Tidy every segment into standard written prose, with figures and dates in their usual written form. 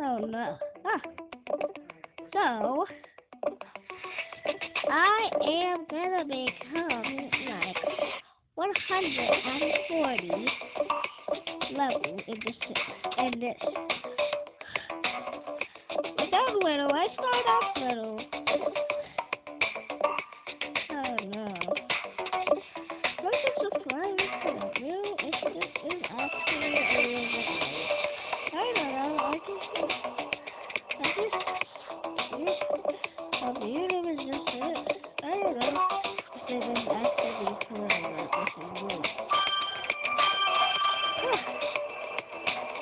Oh no. So I am gonna become like 140 level in this. Without little, I start off little. Oh no. What is the fun? Real? It's actually a little bit. I don't know. I just the video is just it. I don't know if it is actually correct about this video.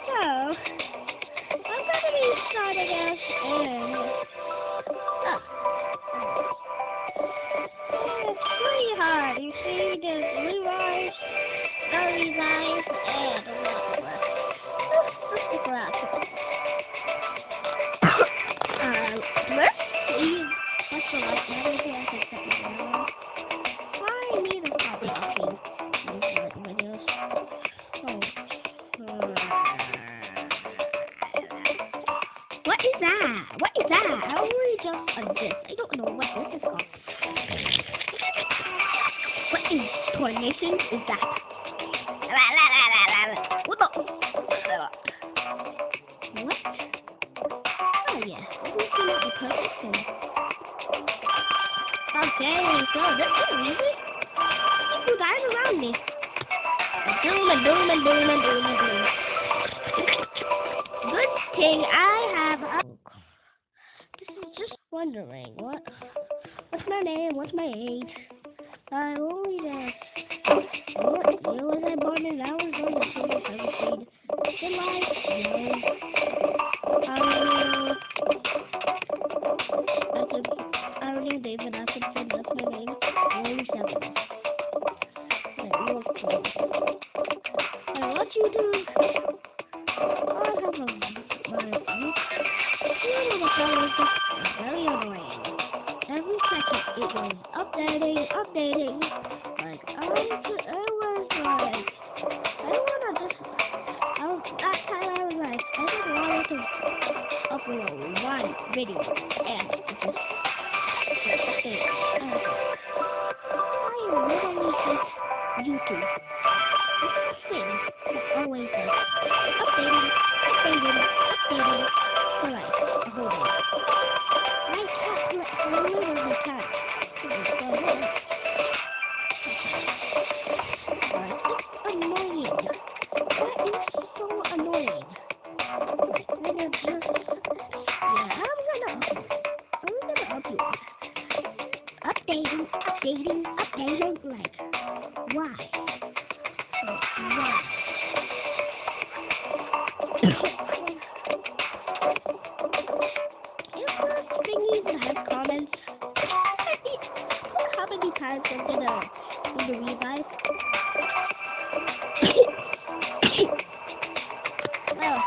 So, I'm gonna be starting out in. It's pretty hard. You see, there's blue eyes, these eyes, and a lot of grass. Let's stick around. Let's see what's the last one. Maybe I can set it down. I need a copy of these videos. What is that? What is that? I already jumped on this. I don't know what this is called. What in tornation is that? What the? What? Oh yeah, this is gonna be perfect thing. Okay, so this is easy. People died around me. Doom and doom and doom and doom and doom. Good thing I have. This is just wondering what's my name? What's my age? I only what year was I born in? I was born in 2017. Good life? No. Our name David Atkinson. That's my name. Only 7. I watch YouTube. I have my YouTube is very annoying. Every second it was updating. Like that time I was like, I just wanted to upload one video and it just update. I literally hate YouTube. This thing is always like updating for like a whole day. I literally can't. It's annoying. That is so annoying. Like, I'm gonna upload. Updating. Like, why? Why? Thingies that have comments. How many times I'm gonna do the revive? Well,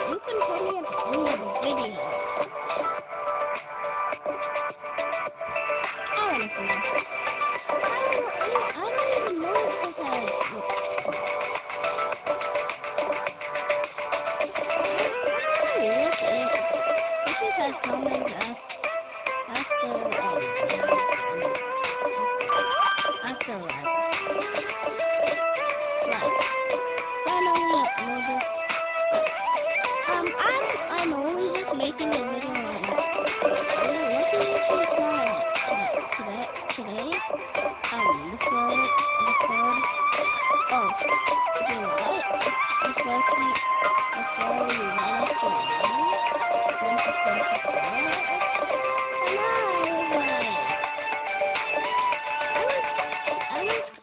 you can tell me at the end of the video. Honestly, I don't even know if this has. Comments after live. Finally uploaded. I'm only just making a video right now. What do you usually call today? The phone. Oh, you know what? The phone you want to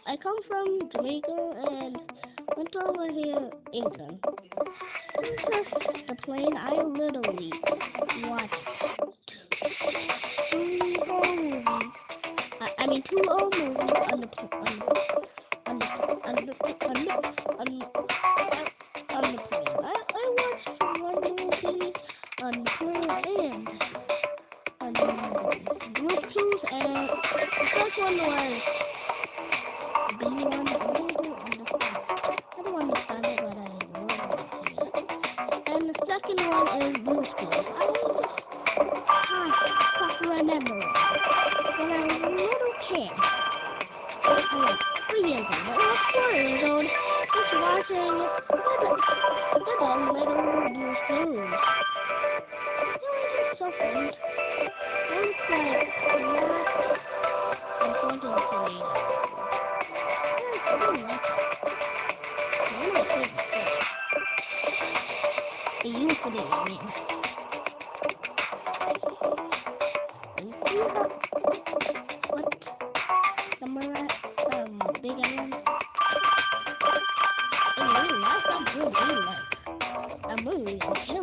I come from Jamaica and went over here, England. The plane, I literally watched two old movies on the plane. I watched one movie on the plane and group 2, and the first one was B1. I don't understand it, but I know it. second one is blue schools. I remember when I was a little kid. I was 3 years old. I was 4 years old. Just watching the little blue schools. It was just so fun. I was like, I'm going to play that. The youth for the game. You see what number big I am? I really like that blue. I really like.